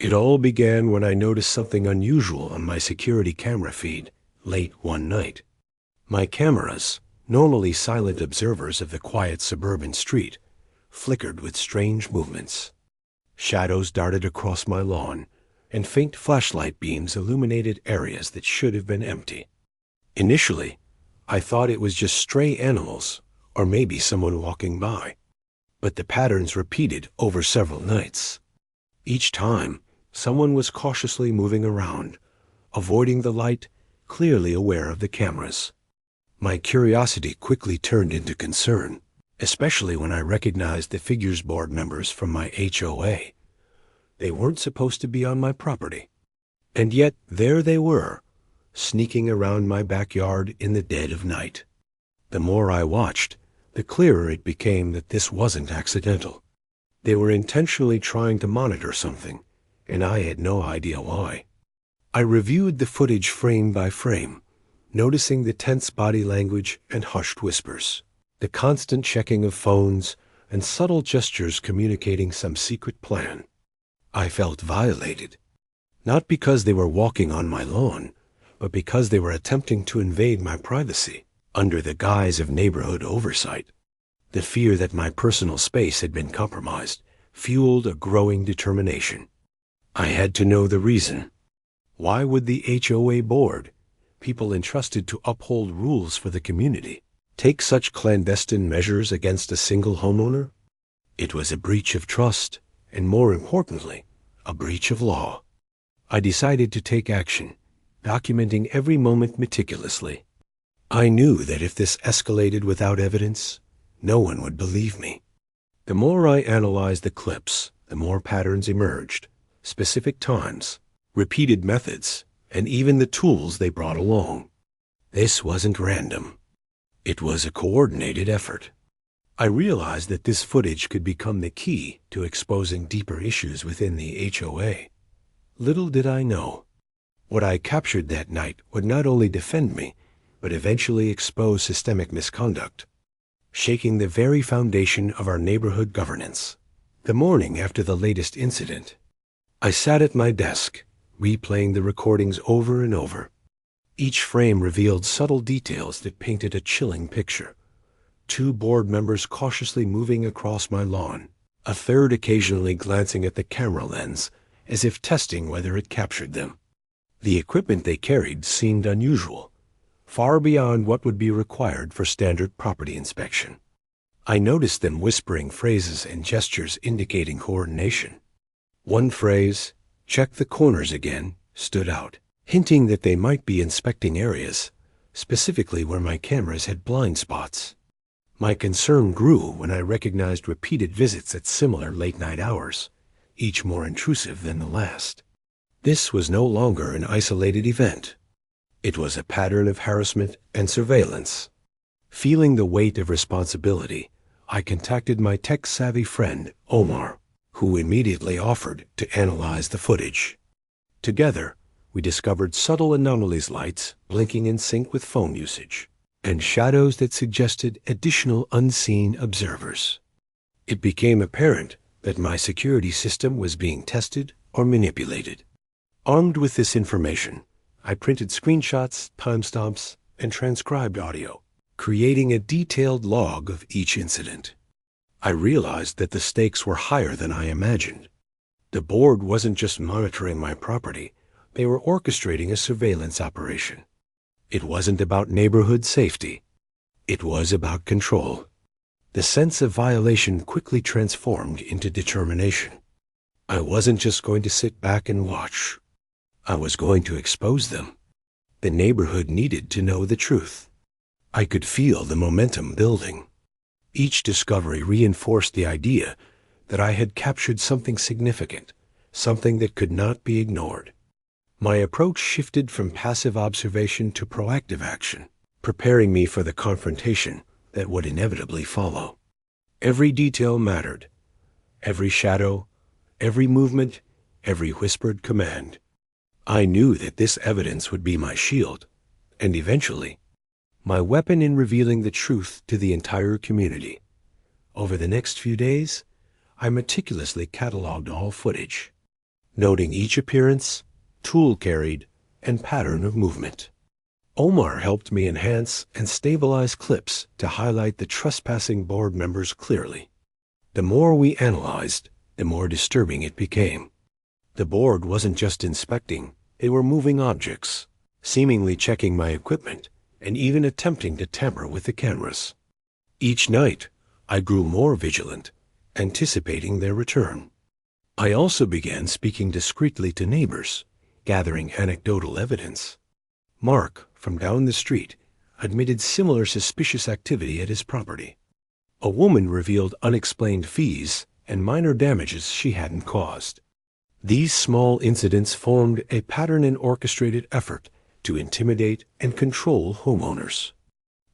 It all began when I noticed something unusual on my security camera feed late one night. My cameras, normally silent observers of the quiet suburban street, flickered with strange movements. Shadows darted across my lawn, and faint flashlight beams illuminated areas that should have been empty. Initially, I thought it was just stray animals, or maybe someone walking by. But the patterns repeated over several nights. Each time, someone was cautiously moving around, avoiding the light, clearly aware of the cameras. My curiosity quickly turned into concern, especially when I recognized the figures board members from my HOA. They weren't supposed to be on my property. And yet there they were, sneaking around my backyard in the dead of night. The more I watched, the clearer it became that this wasn't accidental. They were intentionally trying to monitor something, and I had no idea why. I reviewed the footage frame by frame, noticing the tense body language and hushed whispers, the constant checking of phones, and subtle gestures communicating some secret plan. I felt violated, not because they were walking on my lawn, but because they were attempting to invade my privacy under the guise of neighborhood oversight. The fear that my personal space had been compromised fueled a growing determination. I had to know the reason. Why would the HOA Board, people entrusted to uphold rules for the community, take such clandestine measures against a single homeowner? It was a breach of trust, and more importantly, a breach of law. I decided to take action, documenting every moment meticulously. I knew that if this escalated without evidence, no one would believe me. The more I analyzed the clips, the more patterns emerged, specific times, repeated methods, and even the tools they brought along. This wasn't random. It was a coordinated effort. I realized that this footage could become the key to exposing deeper issues within the HOA. Little did I know, what I captured that night would not only defend me, but eventually expose systemic misconduct, shaking the very foundation of our neighborhood governance. The morning after the latest incident, I sat at my desk, replaying the recordings over and over. Each frame revealed subtle details that painted a chilling picture. 2 board members cautiously moving across my lawn, a third occasionally glancing at the camera lens as if testing whether it captured them. The equipment they carried seemed unusual, far beyond what would be required for standard property inspection. I noticed them whispering phrases and gestures indicating coordination. One phrase, "Check the corners again," stood out, hinting that they might be inspecting areas, specifically where my cameras had blind spots. My concern grew when I recognized repeated visits at similar late-night hours, each more intrusive than the last. This was no longer an isolated event. It was a pattern of harassment and surveillance. Feeling the weight of responsibility, I contacted my tech-savvy friend, Omar, who immediately offered to analyze the footage. Together, we discovered subtle anomalies, lights blinking in sync with phone usage, and shadows that suggested additional unseen observers. It became apparent that my security system was being tested or manipulated. Armed with this information, I printed screenshots, timestamps, and transcribed audio, creating a detailed log of each incident. I realized that the stakes were higher than I imagined. The board wasn't just monitoring my property, they were orchestrating a surveillance operation. It wasn't about neighborhood safety. It was about control. The sense of violation quickly transformed into determination. I wasn't just going to sit back and watch. I was going to expose them. The neighborhood needed to know the truth. I could feel the momentum building. Each discovery reinforced the idea that I had captured something significant, something that could not be ignored. My approach shifted from passive observation to proactive action, preparing me for the confrontation that would inevitably follow. Every detail mattered. Every shadow, every movement, every whispered command. I knew that this evidence would be my shield, and eventually, my weapon in revealing the truth to the entire community. Over the next few days, I meticulously cataloged all footage. noting each appearance, tool carried, and pattern of movement. Omar helped me enhance and stabilize clips to highlight the trespassing board members clearly. The more we analyzed, the more disturbing it became. The board wasn't just inspecting, they were moving objects, seemingly checking my equipment, and even attempting to tamper with the cameras. Each night, I grew more vigilant, anticipating their return. I also began speaking discreetly to neighbors, gathering anecdotal evidence. Mark, from down the street, admitted similar suspicious activity at his property. A woman revealed unexplained fees and minor damages she hadn't caused. These small incidents formed a pattern and orchestrated effort to intimidate and control homeowners.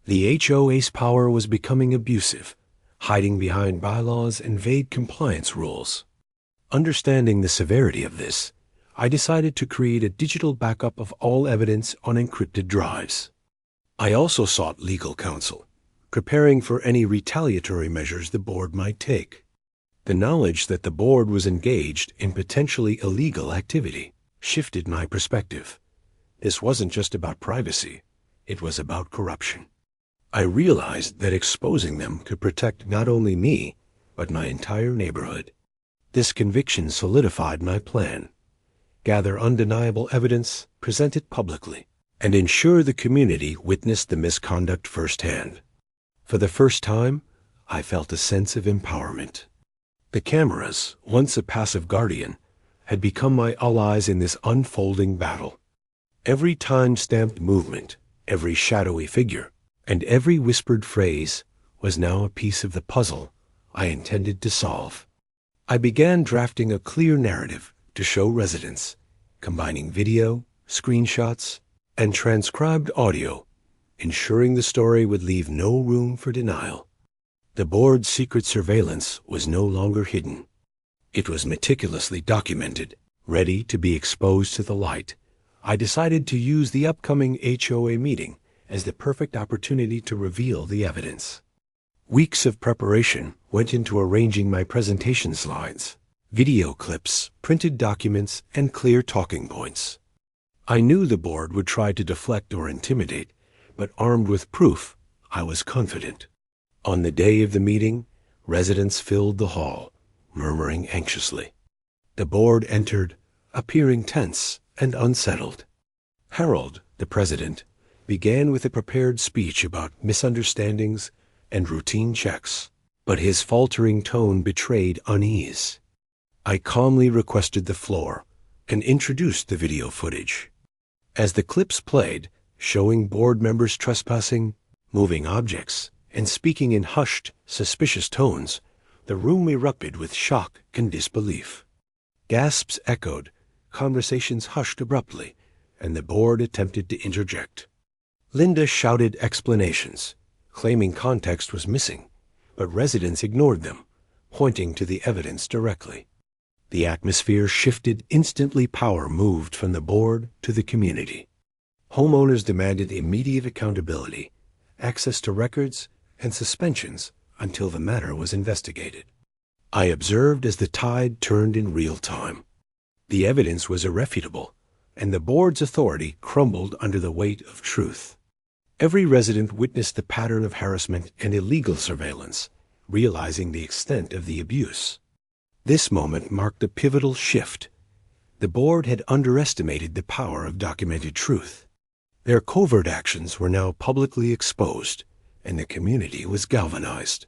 The HOA's power was becoming abusive, hiding behind bylaws and vague compliance rules. Understanding the severity of this, I decided to create a digital backup of all evidence on encrypted drives. I also sought legal counsel, preparing for any retaliatory measures the board might take. The knowledge that the board was engaged in potentially illegal activity shifted my perspective. This wasn't just about privacy, it was about corruption. I realized that exposing them could protect not only me, but my entire neighborhood. This conviction solidified my plan: gather undeniable evidence, present it publicly, and ensure the community witnessed the misconduct firsthand. For the first time, I felt a sense of empowerment. The cameras, once a passive guardian, had become my allies in this unfolding battle. Every time-stamped movement, every shadowy figure, and every whispered phrase was now a piece of the puzzle I intended to solve. I began drafting a clear narrative to show residents, combining video, screenshots, and transcribed audio, ensuring the story would leave no room for denial. The board's secret surveillance was no longer hidden. It was meticulously documented, ready to be exposed to the light. I decided to use the upcoming HOA meeting as the perfect opportunity to reveal the evidence. Weeks of preparation went into arranging my presentation slides, video clips, printed documents, and clear talking points. I knew the board would try to deflect or intimidate, but armed with proof, I was confident. On the day of the meeting, residents filled the hall, murmuring anxiously. The board entered, appearing tense and unsettled. Harold, the president, began with a prepared speech about misunderstandings and routine checks, but his faltering tone betrayed unease. I calmly requested the floor and introduced the video footage. As the clips played, showing board members trespassing, moving objects, and speaking in hushed, suspicious tones, the room erupted with shock and disbelief. Gasps echoed, conversations hushed abruptly, and the board attempted to interject. Linda shouted explanations, claiming context was missing, but residents ignored them, pointing to the evidence directly. The atmosphere shifted instantly. Power moved from the board to the community. Homeowners demanded immediate accountability, access to records, and suspensions until the matter was investigated. I observed as the tide turned in real time. The evidence was irrefutable, and the board's authority crumbled under the weight of truth. Every resident witnessed the pattern of harassment and illegal surveillance, realizing the extent of the abuse. This moment marked a pivotal shift. The board had underestimated the power of documented truth. Their covert actions were now publicly exposed, and the community was galvanized.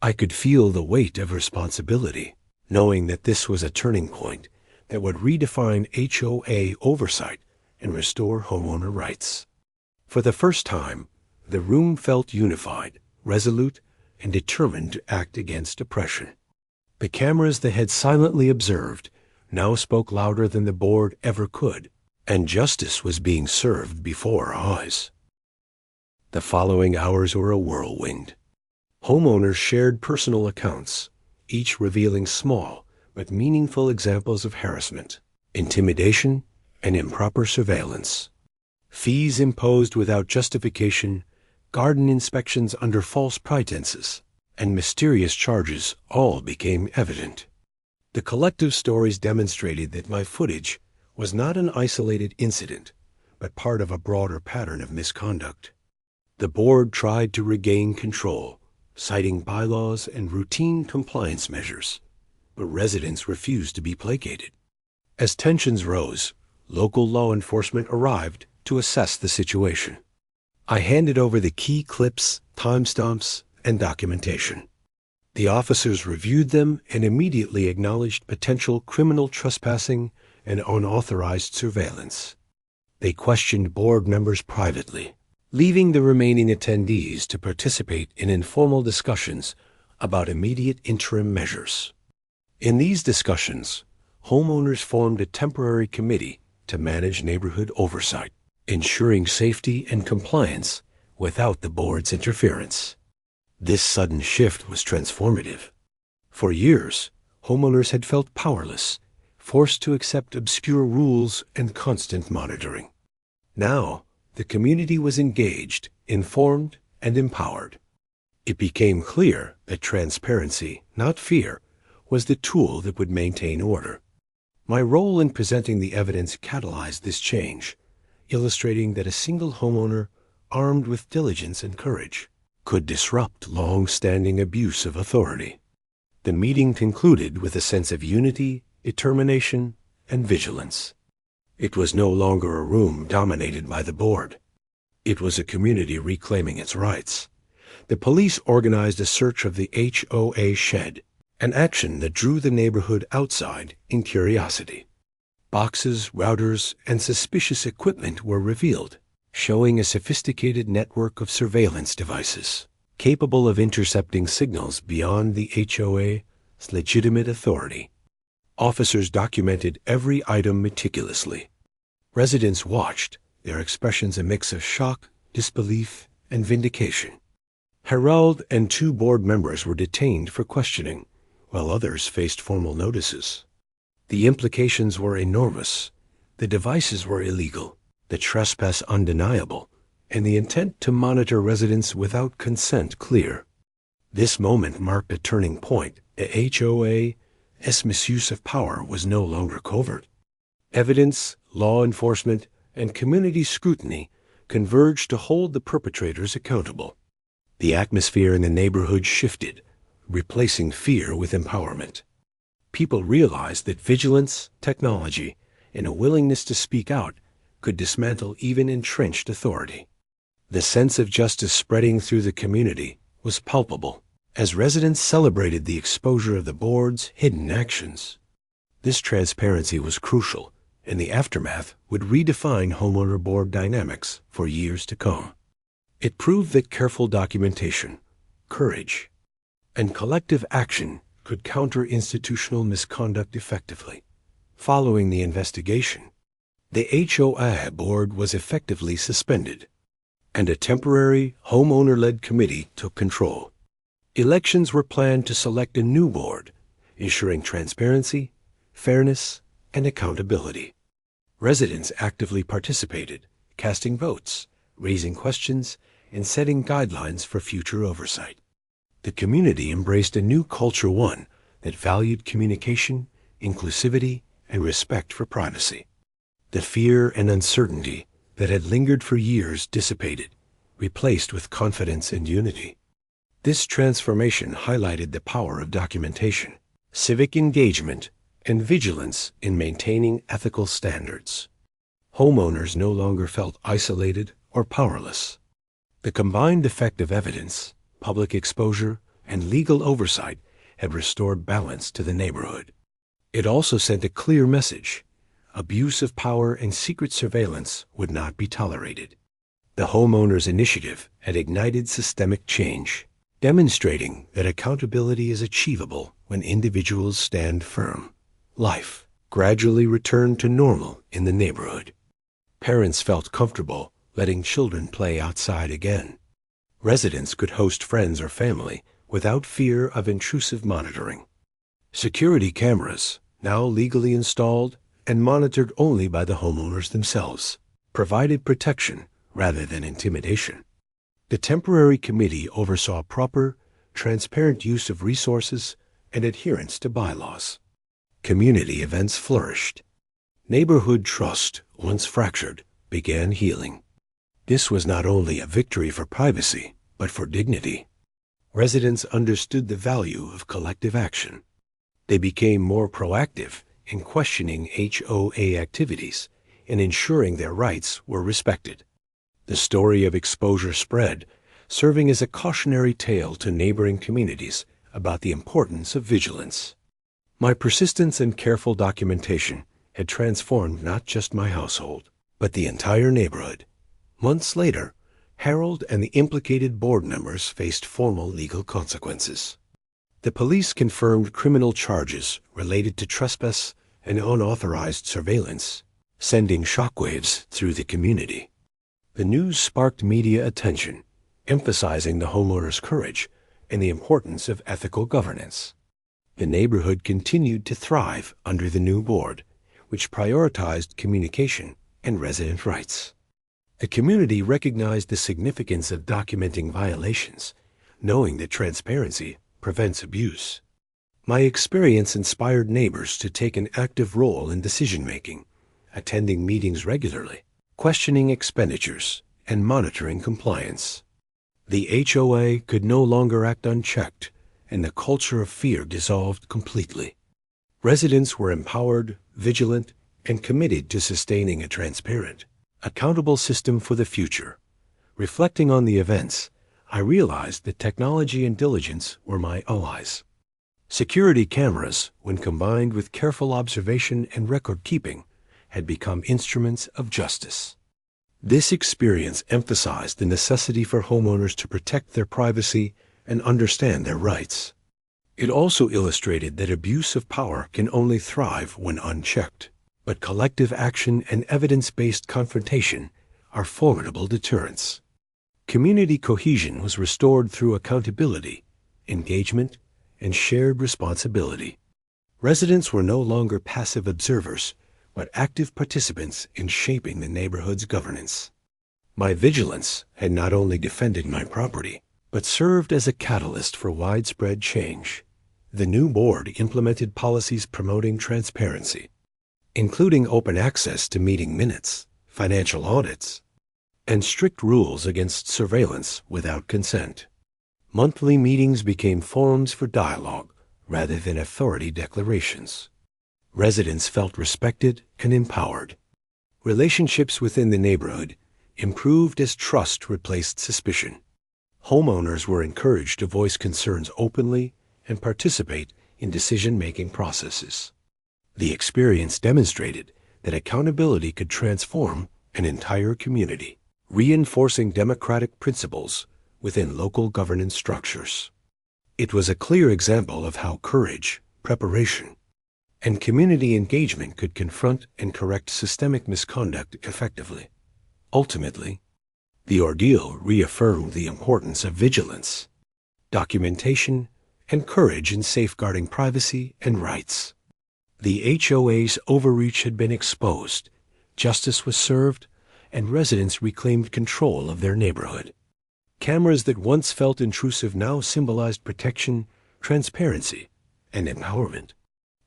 I could feel the weight of responsibility, knowing that this was a turning point that would redefine HOA oversight and restore homeowner rights. For the first time, the room felt unified, resolute, and determined to act against oppression. The cameras they had silently observed now spoke louder than the board ever could, and justice was being served before our eyes. The following hours were a whirlwind. Homeowners shared personal accounts, each revealing small but meaningful examples of harassment, intimidation, and improper surveillance. Fees imposed without justification, garden inspections under false pretenses, and mysterious charges all became evident. The collective stories demonstrated that my footage was not an isolated incident, but part of a broader pattern of misconduct. The board tried to regain control, citing bylaws and routine compliance measures, but residents refused to be placated. As tensions rose, local law enforcement arrived to assess the situation. I handed over the key clips, timestamps, and documentation. The officers reviewed them and immediately acknowledged potential criminal trespassing and unauthorized surveillance. They questioned board members privately, leaving the remaining attendees to participate in informal discussions about immediate interim measures. In these discussions, homeowners formed a temporary committee to manage neighborhood oversight, ensuring safety and compliance without the board's interference. This sudden shift was transformative. For years, homeowners had felt powerless, forced to accept obscure rules and constant monitoring. Now, the community was engaged, informed, and empowered. It became clear that transparency, not fear, was the tool that would maintain order. My role in presenting the evidence catalyzed this change, illustrating that a single homeowner, armed with diligence and courage, could disrupt long-standing abuse of authority. The meeting concluded with a sense of unity, determination, and vigilance. It was no longer a room dominated by the board. It was a community reclaiming its rights. The police organized a search of the HOA shed, an action that drew the neighborhood outside in curiosity. Boxes, routers, and suspicious equipment were revealed, showing a sophisticated network of surveillance devices, capable of intercepting signals beyond the HOA's legitimate authority. Officers documented every item meticulously. Residents watched, their expressions a mix of shock, disbelief, and vindication. Harold and 2 board members were detained for questioning, while others faced formal notices. The implications were enormous. The devices were illegal, the trespass undeniable, and the intent to monitor residents without consent clear. This moment marked a turning point. The HOA's misuse of power was no longer covert. Evidence, law enforcement, and community scrutiny converged to hold the perpetrators accountable. The atmosphere in the neighborhood shifted, replacing fear with empowerment. People realized that vigilance, technology, and a willingness to speak out could dismantle even entrenched authority. The sense of justice spreading through the community was palpable as residents celebrated the exposure of the board's hidden actions. This transparency was crucial, and the aftermath would redefine homeowner board dynamics for years to come. It proved that careful documentation, courage, and collective action could counter institutional misconduct effectively. Following the investigation, the HOA Board was effectively suspended, and a temporary homeowner-led committee took control. Elections were planned to select a new board, ensuring transparency, fairness, and accountability. Residents actively participated, casting votes, raising questions, and setting guidelines for future oversight. The community embraced a new culture, one that valued communication, inclusivity, and respect for privacy. The fear and uncertainty that had lingered for years dissipated, replaced with confidence and unity. This transformation highlighted the power of documentation, civic engagement, and vigilance in maintaining ethical standards. Homeowners no longer felt isolated or powerless. The combined effect of evidence, public exposure, and legal oversight had restored balance to the neighborhood. It also sent a clear message: abuse of power and secret surveillance would not be tolerated. The homeowners' initiative had ignited systemic change, demonstrating that accountability is achievable when individuals stand firm. Life gradually returned to normal in the neighborhood. Parents felt comfortable letting children play outside again. Residents could host friends or family without fear of intrusive monitoring. Security cameras, now legally installed and monitored only by the homeowners themselves, provided protection rather than intimidation. The temporary committee oversaw proper, transparent use of resources and adherence to bylaws. Community events flourished. Neighborhood trust, once fractured, began healing. This was not only a victory for privacy, but for dignity. Residents understood the value of collective action. They became more proactive in questioning HOA activities and ensuring their rights were respected. The story of exposure spread, serving as a cautionary tale to neighboring communities about the importance of vigilance. My persistence and careful documentation had transformed not just my household, but the entire neighborhood. Months later, Harold and the implicated board members faced formal legal consequences. The police confirmed criminal charges related to trespass and unauthorized surveillance, sending shockwaves through the community. The news sparked media attention, emphasizing the homeowner's courage and the importance of ethical governance. The neighborhood continued to thrive under the new board, which prioritized communication and resident rights. The community recognized the significance of documenting violations, knowing that transparency prevents abuse. My experience inspired neighbors to take an active role in decision-making, attending meetings regularly, questioning expenditures, and monitoring compliance. The HOA could no longer act unchecked, and the culture of fear dissolved completely. Residents were empowered, vigilant, and committed to sustaining a transparent, accountable system for the future. Reflecting on the events, I realized that technology and diligence were my allies. Security cameras, when combined with careful observation and record-keeping, had become instruments of justice. This experience emphasized the necessity for homeowners to protect their privacy and understand their rights. It also illustrated that abuse of power can only thrive when unchecked, but collective action and evidence-based confrontation are formidable deterrents. Community cohesion was restored through accountability, engagement, and shared responsibility. Residents were no longer passive observers, but active participants in shaping the neighborhood's governance. My vigilance had not only defended my property, but served as a catalyst for widespread change. The new board implemented policies promoting transparency, including open access to meeting minutes, financial audits, and strict rules against surveillance without consent. Monthly meetings became forums for dialogue rather than authority declarations. Residents felt respected and empowered. Relationships within the neighborhood improved as trust replaced suspicion. Homeowners were encouraged to voice concerns openly and participate in decision-making processes. The experience demonstrated that accountability could transform an entire community, reinforcing democratic principles within local governance structures. It was a clear example of how courage, preparation, and community engagement could confront and correct systemic misconduct effectively. Ultimately, the ordeal reaffirmed the importance of vigilance, documentation, and courage in safeguarding privacy and rights. The HOA's overreach had been exposed, justice was served, and residents reclaimed control of their neighborhood. Cameras that once felt intrusive now symbolized protection, transparency, and empowerment.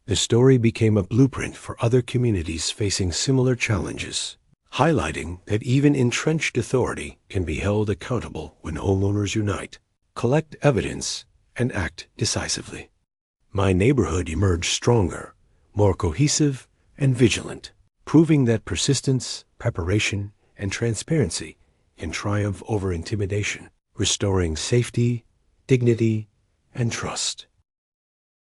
The story became a blueprint for other communities facing similar challenges, highlighting that even entrenched authority can be held accountable when homeowners unite, collect evidence, and act decisively. My neighborhood emerged stronger, more cohesive, and vigilant, proving that persistence, preparation, and transparency can triumph over intimidation, restoring safety, dignity, and trust.